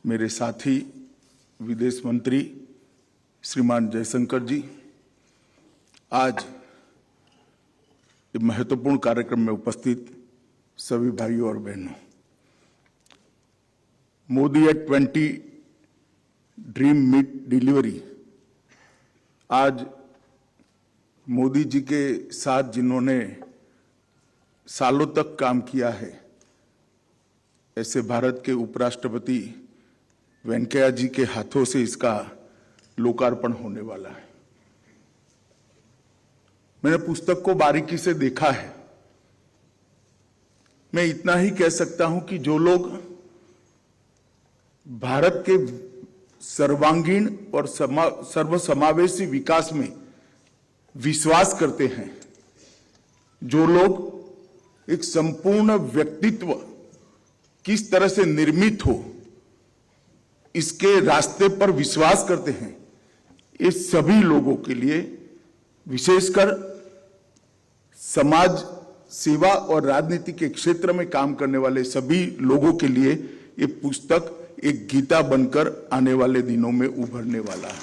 मेरे साथी विदेश मंत्री श्रीमान जयशंकर जी, आज महत्वपूर्ण कार्यक्रम में उपस्थित सभी भाइयों और बहनों, Modi at 20 dream meet delivery. आज मोदी जी के साथ जिन्होंने सालों तक काम किया है, ऐसे भारत के उपराष्ट्रपति वेंकैया जी के हाथों से इसका लोकार्पण होने वाला है। मैंने पुस्तक को बारीकी से देखा है। मैं इतना ही कह सकता हूं कि जो लोग भारत के सर्वांगीण और सर्वसमावेशी विकास में विश्वास करते हैं, जो लोग एक संपूर्ण व्यक्तित्व किस तरह से निर्मित हो इसके रास्ते पर विश्वास करते हैं, ये सभी लोगों के लिए, विशेषकर समाज सेवा और राजनीति के क्षेत्र में काम करने वाले सभी लोगों के लिए ये पुस्तक एक गीता बनकर आने वाले दिनों में उभरने वाला है।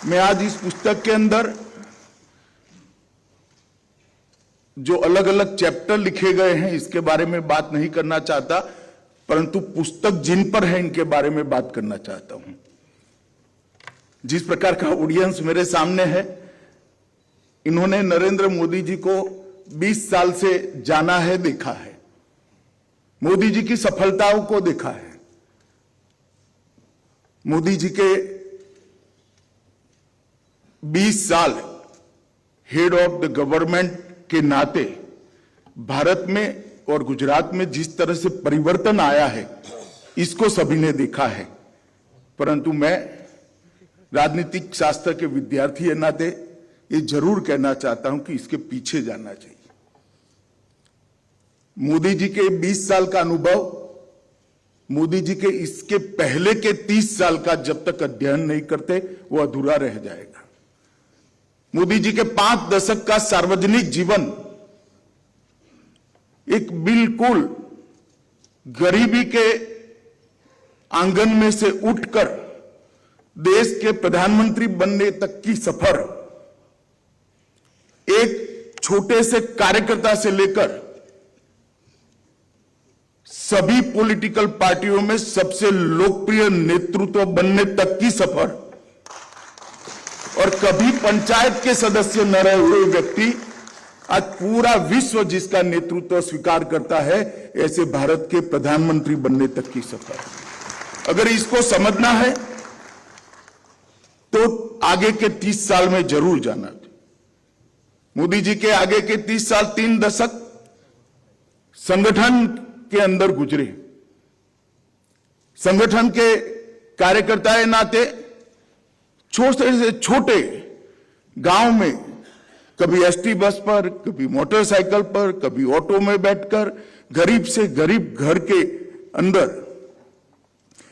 मैं आज इस पुस्तक के अंदर जो अलग अलग चैप्टर लिखे गए हैं इसके बारे में बात नहीं करना चाहता, परंतु पुस्तक जिन पर है इनके बारे में बात करना चाहता हूं। जिस प्रकार का ऑडियंस मेरे सामने है, इन्होंने नरेंद्र मोदी जी को 20 साल से जाना है, देखा है, मोदी जी की सफलताओं को देखा है, मोदी जी के 20 साल हेड ऑफ द गवर्नमेंट के नाते भारत में और गुजरात में जिस तरह से परिवर्तन आया है, इसको सभी ने देखा है। परंतु मैं राजनीतिक शास्त्र के विद्यार्थी के नाते ये जरूर कहना चाहता हूं कि इसके पीछे जाना चाहिए। मोदी जी के 20 साल का अनुभव, मोदी जी के इसके पहले के 30 साल का जब तक अध्ययन नहीं करते वो अधूरा रह जाएगा। मोदी जी के 5 दशक का सार्वजनिक जीवन एक बिल्कुल गरीबी के आंगन में से उठकर देश के प्रधानमंत्री बनने तक की सफर, एक छोटे से कार्यकर्ता से लेकर सभी पॉलिटिकल पार्टियों में सबसे लोकप्रिय नेतृत्व बनने तक की सफर, और कभी पंचायत के सदस्य न रहे हुए व्यक्ति आज पूरा विश्व जिसका नेतृत्व स्वीकार करता है, ऐसे भारत के प्रधानमंत्री बनने तक की सफर। अगर इसको समझना है तो आगे के 30 साल में जरूर जाना चाहिए। मोदी जी के आगे के 30 साल 3 दशक संगठन के अंदर गुजरे। संगठन के कार्यकर्ता के नाते छोटे से छोटे गांव में कभी एसटी बस पर, कभी मोटरसाइकिल पर, कभी ऑटो में बैठकर गरीब से गरीब घर के अंदर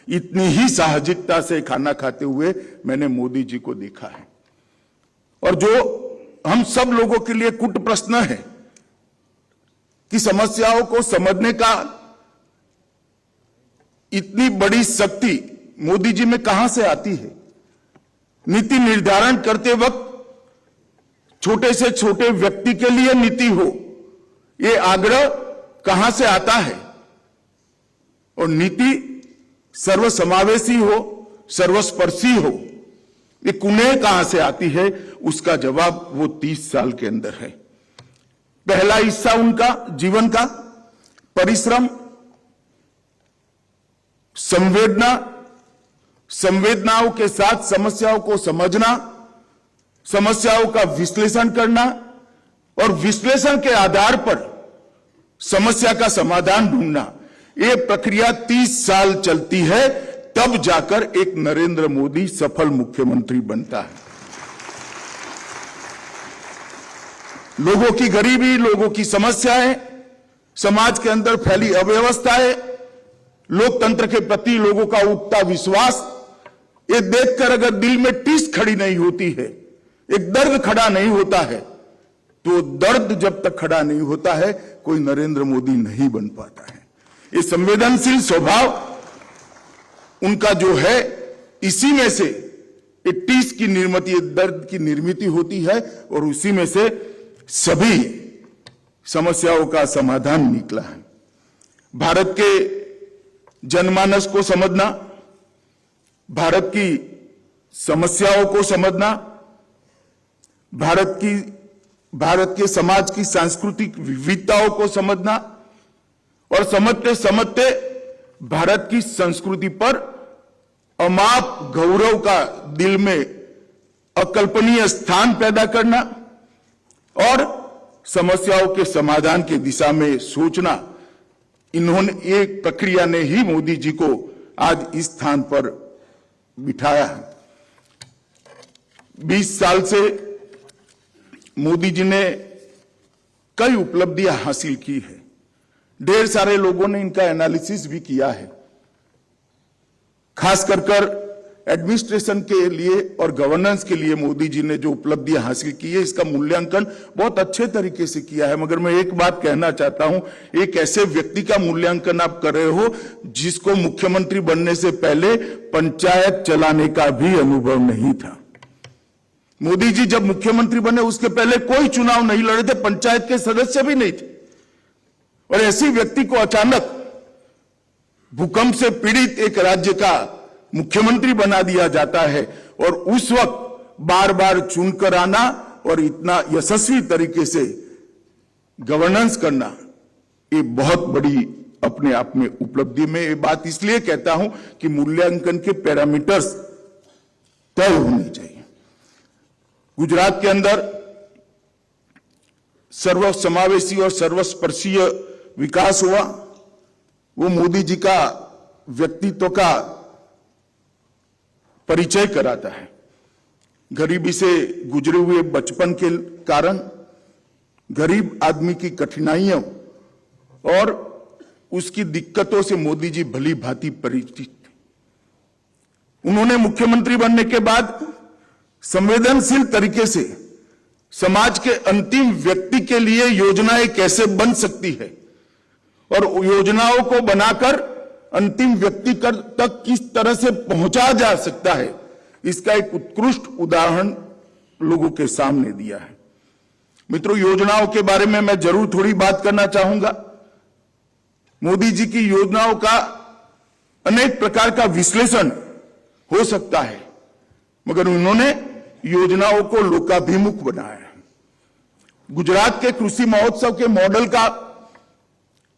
इतनी ही साहसिकता से खाना खाते हुए मैंने मोदी जी को देखा है। और जो हम सब लोगों के लिए कुट प्रश्न है कि समस्याओं को समझने का इतनी बड़ी शक्ति मोदी जी में कहां से आती है। नीति निर्धारण करते वक्त छोटे से छोटे व्यक्ति के लिए नीति हो, ये आग्रह कहां से आता है, और नीति सर्वसमावेशी हो, सर्वस्पर्शी हो, ये कुनेह कहां से आती है, उसका जवाब वो 30 साल के अंदर है। पहला हिस्सा उनका जीवन का परिश्रम, संवेदना, संवेदनाओं के साथ समस्याओं को समझना, समस्याओं का विश्लेषण करना, और विश्लेषण के आधार पर समस्या का समाधान ढूंढना। यह प्रक्रिया 30 साल चलती है, तब जाकर एक नरेंद्र मोदी सफल मुख्यमंत्री बनता है। लोगों की गरीबी, लोगों की समस्याएं, समाज के अंदर फैली अव्यवस्थाएं, लोकतंत्र के प्रति लोगों का उठता विश्वास, ये देखकर अगर दिल में टीस खड़ी नहीं होती है, एक दर्द खड़ा नहीं होता है, तो दर्द जब तक खड़ा नहीं होता है कोई नरेंद्र मोदी नहीं बन पाता है। ये संवेदनशील स्वभाव उनका जो है, इसी में से 80 की निर्मित दर्द की निर्मित होती है और उसी में से सभी समस्याओं का समाधान निकला है। भारत के जनमानस को समझना, भारत की समस्याओं को समझना, भारत के समाज की सांस्कृतिक विविधताओं को समझना और समझते समझते भारत की संस्कृति पर अमाप गौरव का दिल में अकल्पनीय स्थान पैदा करना और समस्याओं के समाधान की दिशा में सोचना, इन्होंने एक प्रक्रिया ने ही मोदी जी को आज इस स्थान पर बिठाया है। 20 साल से मोदी जी ने कई उपलब्धियां हासिल की है। ढेर सारे लोगों ने इनका एनालिसिस भी किया है। खास कर एडमिनिस्ट्रेशन के लिए और गवर्नेंस के लिए मोदी जी ने जो उपलब्धियां हासिल की है, इसका मूल्यांकन बहुत अच्छे तरीके से किया है। मगर मैं एक बात कहना चाहता हूं, एक ऐसे व्यक्ति का मूल्यांकन आप कर रहे हो जिसको मुख्यमंत्री बनने से पहले पंचायत चलाने का भी अनुभव नहीं था। मोदी जी जब मुख्यमंत्री बने उसके पहले कोई चुनाव नहीं लड़े थे, पंचायत के सदस्य भी नहीं थे, और ऐसी व्यक्ति को अचानक भूकंप से पीड़ित एक राज्य का मुख्यमंत्री बना दिया जाता है और उस वक्त बार बार चुनकर आना और इतना यशस्वी तरीके से गवर्नेंस करना, ये बहुत बड़ी अपने आप में उपलब्धि। में ये बात इसलिए कहता हूं कि मूल्यांकन के पैरामीटर्स तय होने चाहिए। गुजरात के अंदर सर्वसमावेशी और सर्वस्पर्शीय विकास हुआ, वो मोदी जी का व्यक्तित्व का परिचय कराता है। गरीबी से गुजरे हुए बचपन के कारण गरीब आदमी की कठिनाइयों और उसकी दिक्कतों से मोदी जी भली भांति परिचित थे। उन्होंने मुख्यमंत्री बनने के बाद संवेदनशील तरीके से समाज के अंतिम व्यक्ति के लिए योजनाएं कैसे बन सकती है और योजनाओं को बनाकर अंतिम व्यक्ति तक किस तरह से पहुंचा जा सकता है, इसका एक उत्कृष्ट उदाहरण लोगों के सामने दिया है। मित्रों, योजनाओं के बारे में मैं जरूर थोड़ी बात करना चाहूंगा। मोदी जी की योजनाओं का अनेक प्रकार का विश्लेषण हो सकता है, मगर उन्होंने योजनाओं को लोकाभिमुख बनाया है। गुजरात के कृषि महोत्सव के मॉडल का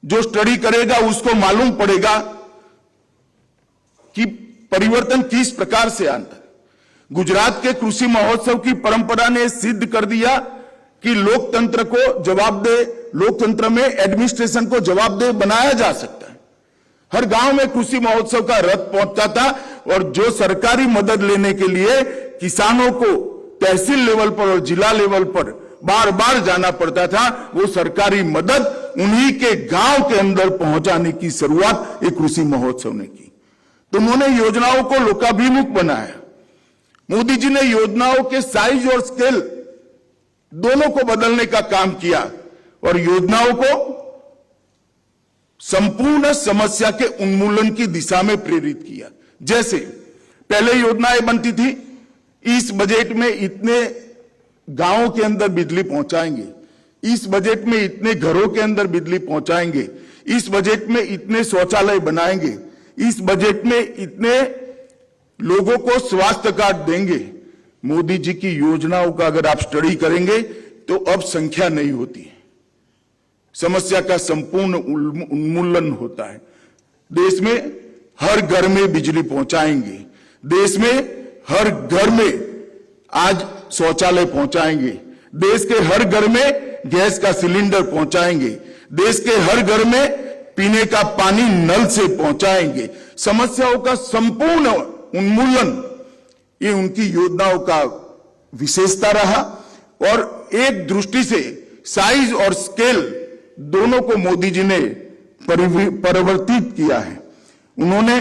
जो स्टडी करेगा उसको मालूम पड़ेगा कि परिवर्तन किस प्रकार से आता है। गुजरात के कृषि महोत्सव की परंपरा ने सिद्ध कर दिया कि लोकतंत्र को जवाबदेह, लोकतंत्र में एडमिनिस्ट्रेशन को जवाबदेह बनाया जा सकता है। हर गांव में कृषि महोत्सव का रथ पहुंचता था और जो सरकारी मदद लेने के लिए किसानों को तहसील लेवल पर और जिला लेवल पर बार बार जाना पड़ता था, वो सरकारी मदद उन्हीं के गांव के अंदर पहुंचाने की शुरुआत एक कृषि महोत्सव ने की। तो उन्होंने योजनाओं को लोकाभिमुख बनाया। मोदी जी ने योजनाओं के साइज और स्केल दोनों को बदलने का काम किया और योजनाओं को संपूर्ण समस्या के उन्मूलन की दिशा में प्रेरित किया। जैसे पहले योजनाएं बनती थी, इस बजट में इतने गांवों के अंदर बिजली पहुंचाएंगे, इस बजट में इतने घरों के अंदर बिजली पहुंचाएंगे, इस बजट में इतने शौचालय बनाएंगे, इस बजट में इतने लोगों को स्वास्थ्य कार्ड देंगे। मोदी जी की योजनाओं का अगर आप स्टडी करेंगे तो अब संख्या नहीं होती है, समस्या का संपूर्ण उन्मूलन होता है। देश में हर घर में बिजली पहुंचाएंगे, देश में हर घर में आज शौचालय पहुंचाएंगे, देश के हर घर में गैस का सिलेंडर पहुंचाएंगे, देश के हर घर में पीने का पानी नल से पहुंचाएंगे। समस्याओं का संपूर्ण उन्मूलन ये उनकी योजनाओं का विशेषता रहा और एक दृष्टि से साइज और स्केल दोनों को मोदी जी ने परिवर्तित किया है। उन्होंने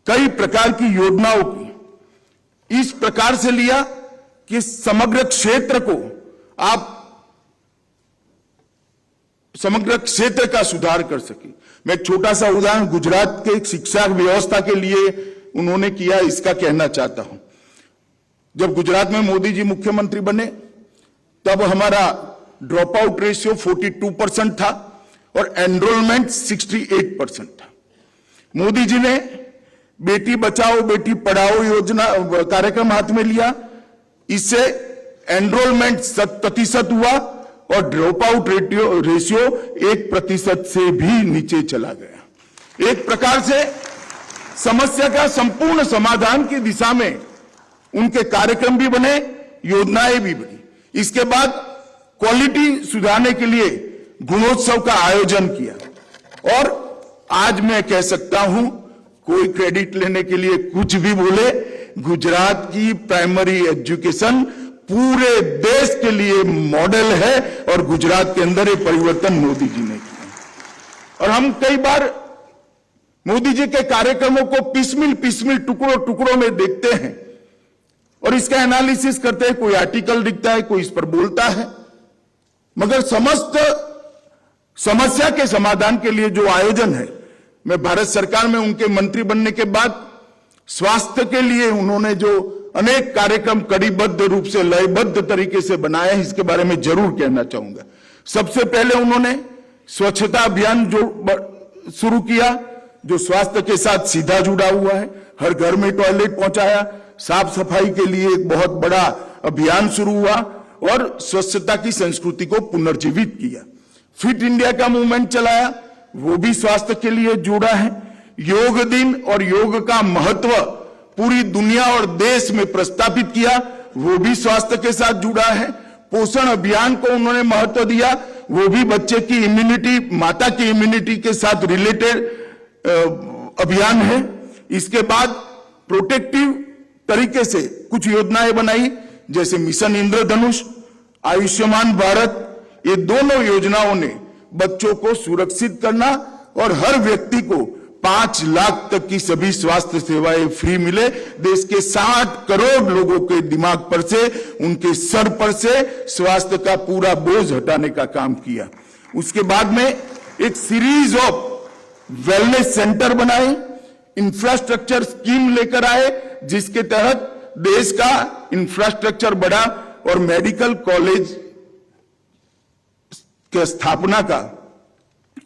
कई प्रकार की योजनाओं की इस प्रकार से लिया कि समग्र क्षेत्र को आप समग्र क्षेत्र का सुधार कर सके। मैं एक छोटा सा उदाहरण गुजरात के शिक्षा व्यवस्था के लिए उन्होंने किया, इसका कहना चाहता हूं। जब गुजरात में मोदी जी मुख्यमंत्री बने तब हमारा ड्रॉप आउट रेशियो 42% था और एनरोलमेंट 68% था। मोदी जी ने बेटी बचाओ बेटी पढ़ाओ योजना कार्यक्रम हाथ में लिया, इससे एनरोलमेंट 100% हुआ और ड्रॉप आउट रेशियो 1% से भी नीचे चला गया। एक प्रकार से समस्या का संपूर्ण समाधान की दिशा में उनके कार्यक्रम भी बने, योजनाएं भी बनी। इसके बाद क्वालिटी सुधारने के लिए गुणोत्सव का आयोजन किया और आज मैं कह सकता हूं, कोई क्रेडिट लेने के लिए कुछ भी बोले, गुजरात की प्राइमरी एजुकेशन पूरे देश के लिए मॉडल है और गुजरात के अंदर ये परिवर्तन मोदी जी ने किया। और हम कई बार मोदी जी के कार्यक्रमों को पिसमिल टुकड़ों में देखते हैं और इसका एनालिसिस करते हैं, कोई आर्टिकल दिखता है, कोई इस पर बोलता है, मगर समस्त समस्या के समाधान के लिए जो आयोजन है, मैं भारत सरकार में उनके मंत्री बनने के बाद स्वास्थ्य के लिए उन्होंने जो अनेक कार्यक्रम कड़ीबद्ध रूप से लयबद्ध तरीके से बनाए हैं, इसके बारे में जरूर कहना चाहूंगा। सबसे पहले उन्होंने स्वच्छता अभियान जो शुरू किया, जो स्वास्थ्य के साथ सीधा जुड़ा हुआ है, हर घर में टॉयलेट पहुंचाया, साफ सफाई के लिए एक बहुत बड़ा अभियान शुरू हुआ और स्वच्छता की संस्कृति को पुनर्जीवित किया। फिट इंडिया का मूवमेंट चलाया, वो भी स्वास्थ्य के लिए जुड़ा है। योग दिन और योग का महत्व पूरी दुनिया और देश में प्रस्तावित किया, वो भी स्वास्थ्य के साथ जुड़ा है। पोषण अभियान को उन्होंने महत्व दिया, वो भी बच्चे की इम्यूनिटी, माता की इम्यूनिटी के साथ रिलेटेड अभियान है। इसके बाद प्रोटेक्टिव तरीके से कुछ योजनाएं बनाई, जैसे मिशन इंद्रधनुष, आयुष्मान भारत। ये दोनों योजनाओं ने बच्चों को सुरक्षित करना और हर व्यक्ति को 5 लाख तक की सभी स्वास्थ्य सेवाएं फ्री मिले, देश के 60 करोड़ लोगों के दिमाग पर से, उनके सर पर से स्वास्थ्य का पूरा बोझ हटाने का काम किया। उसके बाद में एक सीरीज ऑफ वेलनेस सेंटर बनाए, इंफ्रास्ट्रक्चर स्कीम लेकर आए, जिसके तहत देश का इंफ्रास्ट्रक्चर बढ़ा और मेडिकल कॉलेज की स्थापना का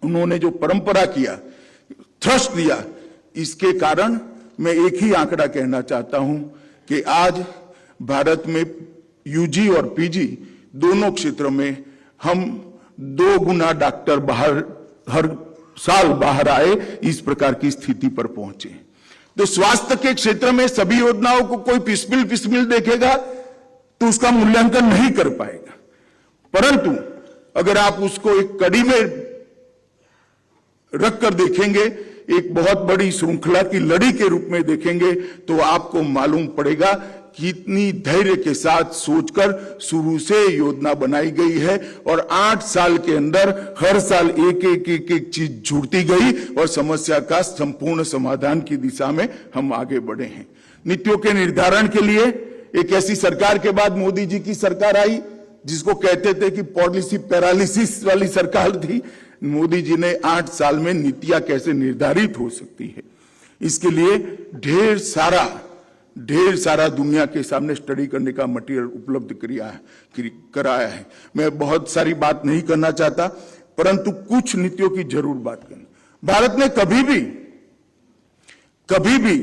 उन्होंने जो परंपरा किया, थ्रस्ट दिया, इसके कारण मैं एक ही आंकड़ा कहना चाहता हूं कि आज भारत में यूजी और पीजी दोनों क्षेत्रों में हम 2 गुना डॉक्टर बाहर हर साल बाहर आए, इस प्रकार की स्थिति पर पहुंचे। तो स्वास्थ्य के क्षेत्र में सभी योजनाओं को कोई पिसमिल देखेगा तो उसका मूल्यांकन नहीं कर पाएगा, परंतु अगर आप उसको एक कड़ी में रखकर देखेंगे, एक बहुत बड़ी श्रृंखला की लड़ी के रूप में देखेंगे, तो आपको मालूम पड़ेगा कितनी धैर्य के साथ सोचकर शुरू से योजना बनाई गई है और 8 साल के अंदर हर साल एक चीज जुड़ती गई और समस्या का संपूर्ण समाधान की दिशा में हम आगे बढ़े हैं। नीतियों के निर्धारण के लिए एक ऐसी सरकार के बाद मोदी जी की सरकार आई, जिसको कहते थे कि पॉलिसी पैरालिसिस वाली सरकार थी। मोदी जी ने 8 साल में नीतियां कैसे निर्धारित हो सकती है, इसके लिए ढेर सारा दुनिया के सामने स्टडी करने का मटेरियल उपलब्ध कराया है। मैं बहुत सारी बात नहीं करना चाहता, परंतु कुछ नीतियों की जरूर बात करना। भारत ने कभी भी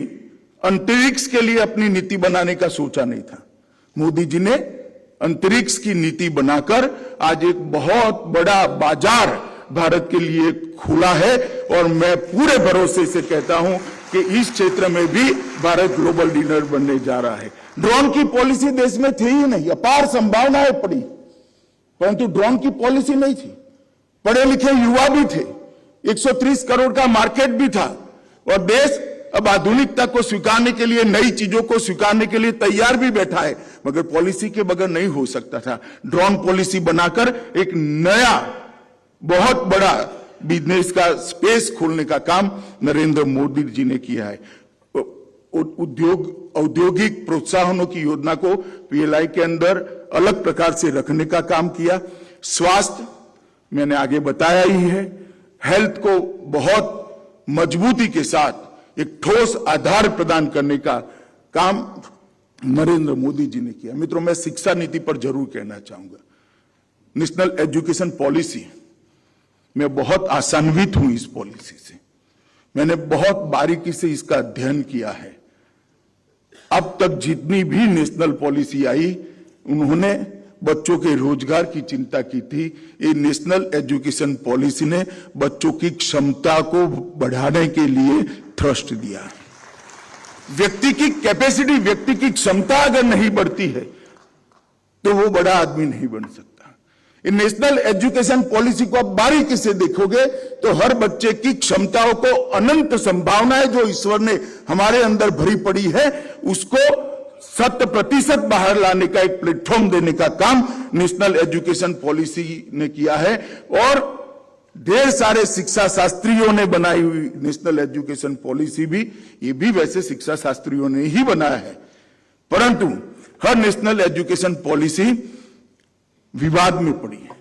अंतरिक्ष के लिए अपनी नीति बनाने का सोचा नहीं था। मोदी जी ने अंतरिक्ष की नीति बनाकर आज एक बहुत बड़ा बाजार भारत के लिए खुला है और मैं पूरे भरोसे से कहता हूं कि इस क्षेत्र में भी भारत ग्लोबल लीडर बनने जा रहा है। ड्रोन की पॉलिसी देश में थी ही नहीं, अपार संभावनाएं पड़ी, परंतु ड्रोन की पॉलिसी नहीं थी। पढ़े लिखे युवा भी थे, 130 करोड़ का मार्केट भी था और देश अब आधुनिकता को स्वीकारने के लिए, नई चीजों को स्वीकारने के लिए तैयार भी बैठा है, मगर पॉलिसी के बगैर नहीं हो सकता था। ड्रोन पॉलिसी बनाकर एक नया बहुत बड़ा बिजनेस का स्पेस खोलने का काम नरेंद्र मोदी जी ने किया है। औद्योगिक प्रोत्साहनों की योजना को पीएलआई के अंदर अलग प्रकार से रखने का काम किया। स्वास्थ्य मैंने आगे बताया ही है, हेल्थ को बहुत मजबूती के साथ एक ठोस आधार प्रदान करने का काम नरेंद्र मोदी जी ने किया। मित्रों, मैं शिक्षा नीति पर जरूर कहना चाहूंगा। नेशनल एजुकेशन पॉलिसी, मैं बहुत आशान्वित हूं इस पॉलिसी से। मैंने बहुत बारीकी से इसका अध्ययन किया है। अब तक जितनी भी नेशनल पॉलिसी आई, उन्होंने बच्चों के रोजगार की चिंता की थी। ये नेशनल एजुकेशन पॉलिसी ने बच्चों की क्षमता को बढ़ाने के लिए थ्रस्ट दिया। व्यक्ति की कैपेसिटी, व्यक्ति की क्षमता अगर नहीं बढ़ती है तो वो बड़ा आदमी नहीं बन सकता। इन नेशनल एजुकेशन पॉलिसी को आप बारीकी से देखोगे तो हर बच्चे की क्षमताओं को, अनंत संभावनाएं जो ईश्वर ने हमारे अंदर भरी पड़ी है, उसको 100% बाहर लाने का एक प्लेटफॉर्म देने का काम नेशनल एजुकेशन पॉलिसी ने किया है। और ढेर सारे शिक्षा शास्त्रियों ने बनाई हुई नेशनल एजुकेशन पॉलिसी भी, ये भी वैसे शिक्षा शास्त्रियों ने ही बनाया है, परंतु हर नेशनल एजुकेशन पॉलिसी विवाद में पड़ी है।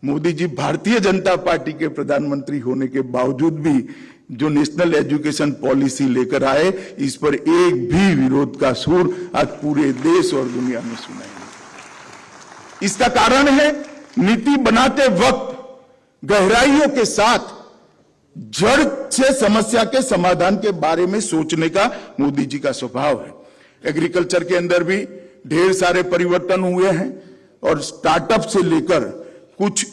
मोदी जी भारतीय जनता पार्टी के प्रधानमंत्री होने के बावजूद भी जो नेशनल एजुकेशन पॉलिसी लेकर आए, इस पर एक भी विरोध का सुर आज पूरे देश और दुनिया में सुनाई नहीं। इसका कारण है, नीति बनाते वक्त गहराइयों के साथ जड़ से समस्या के समाधान के बारे में सोचने का मोदी जी का स्वभाव है। एग्रीकल्चर के अंदर भी ढेर सारे परिवर्तन हुए हैं और स्टार्टअप से लेकर कुछ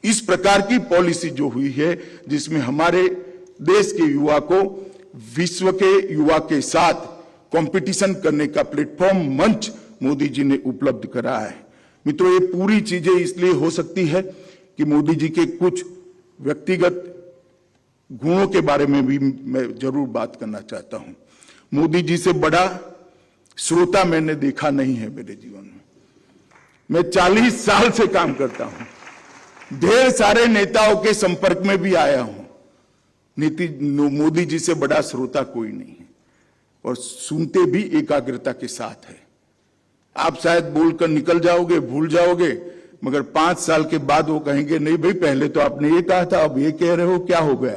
इस प्रकार की पॉलिसी जो हुई है, जिसमें हमारे देश के युवा को विश्व के युवा के साथ कंपटीशन करने का प्लेटफॉर्म, मंच मोदी जी ने उपलब्ध कराया है। मित्रों, ये पूरी चीजें इसलिए हो सकती है कि मोदी जी के कुछ व्यक्तिगत गुणों के बारे में भी मैं जरूर बात करना चाहता हूं। मोदी जी से बड़ा श्रोता मैंने देखा नहीं है मेरे जीवन में। मैं 40 साल से काम करता हूं, ढेर सारे नेताओं के संपर्क में भी आया हूं। मोदी जी से बड़ा श्रोता कोई नहीं है और सुनते भी एकाग्रता के साथ है। आप शायद बोलकर निकल जाओगे, भूल जाओगे, मगर 5 साल के बाद वो कहेंगे, नहीं भाई पहले तो आपने ये कहा था, अब ये कह रहे हो, क्या हो गया?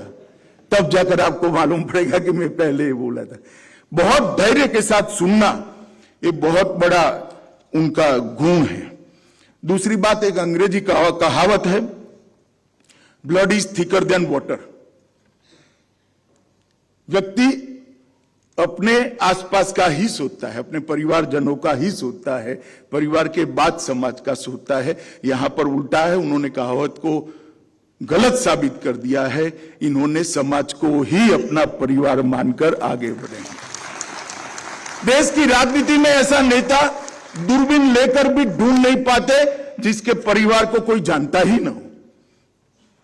तब जाकर आपको मालूम पड़ेगा कि मैं पहले ये बोला था। बहुत धैर्य के साथ सुनना, ये बहुत बड़ा उनका गुण है। दूसरी बात, एक अंग्रेजी कहावत है, blood is thicker than water. व्यक्ति अपने आसपास का ही सोचता है, अपने परिवारजनों का ही सोचता है, परिवार के बाद समाज का सोचता है। यहां पर उल्टा है, उन्होंने कहावत को गलत साबित कर दिया है। इन्होंने समाज को ही अपना परिवार मानकर आगे बढ़े। देश की राजनीति में ऐसा नेता दूरबीन लेकर भी ढूंढ नहीं पाते जिसके परिवार को कोई जानता ही ना हो,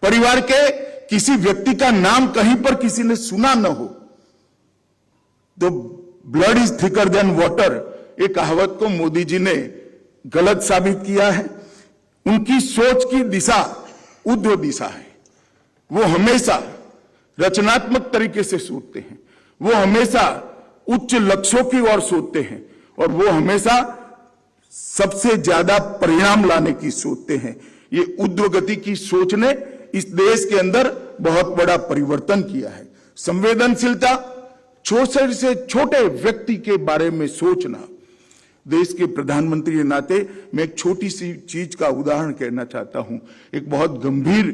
परिवार के किसी व्यक्ति का नाम कहीं पर किसी ने सुना न हो। तो blood is thicker than water, ये कहावत को मोदी जी ने गलत साबित किया है। उनकी सोच की दिशा ऊर्ध्व दिशा है। वो हमेशा रचनात्मक तरीके से सोचते हैं, वो हमेशा उच्च लक्ष्यों की ओर सोचते हैं और वो हमेशा सबसे ज्यादा परिणाम लाने की सोचते हैं। ये ऊर्ध्व गति की सोच ने इस देश के अंदर बहुत बड़ा परिवर्तन किया है। संवेदनशीलता, छोटे से छोटे व्यक्ति के बारे में सोचना। देश के प्रधानमंत्री के नाते मैं एक छोटी सी चीज का उदाहरण कहना चाहता हूं। एक बहुत गंभीर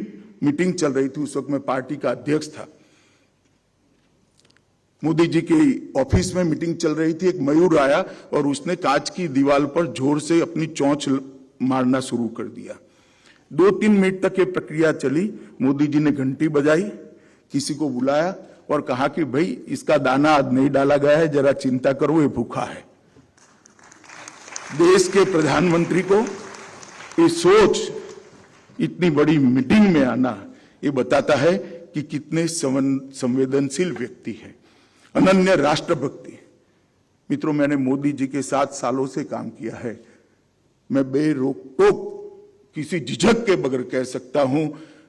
मीटिंग चल रही थी, उस वक्त मैं पार्टी का अध्यक्ष था। मोदी जी के ऑफिस में मीटिंग चल रही थी। एक मयूर आया और उसने कांच की दीवार पर जोर से अपनी चोंच मारना शुरू कर दिया। 2-3 मिनट तक ये प्रक्रिया चली। मोदी जी ने घंटी बजाई, किसी को बुलाया और कहा कि भाई इसका दाना आज नहीं डाला गया है, जरा चिंता करो, ये भूखा है। देश के प्रधानमंत्री को ये सोच इतनी बड़ी मीटिंग में आना, ये बताता है कि कितने संवेदनशील व्यक्ति है, अनन्य राष्ट्रभक्ति। मित्रों, मैंने मोदी जी के साथ सालों से काम किया है। मैं बेरोक टोक किसी झिझक के बगैर कह सकता हूं,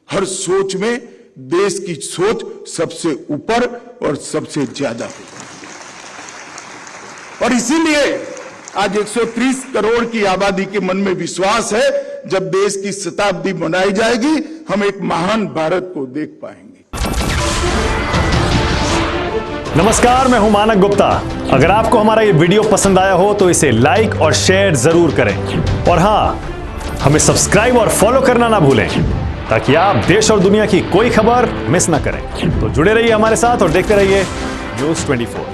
हर सोच में देश की सोच सबसे ऊपर और सबसे ज्यादा है। और इसीलिए आज 130 करोड़ की आबादी के मन में विश्वास है जब देश की शताब्दी मनाई जाएगी, हम एक महान भारत को देख पाएंगे। नमस्कार, मैं हूं मानक गुप्ता। अगर आपको हमारा ये वीडियो पसंद आया हो तो इसे लाइक और शेयर जरूर करें, और हां, हमें सब्सक्राइब और फॉलो करना ना भूलें ताकि आप देश और दुनिया की कोई खबर मिस ना करें। तो जुड़े रहिए हमारे साथ और देखते रहिए न्यूज़ 24।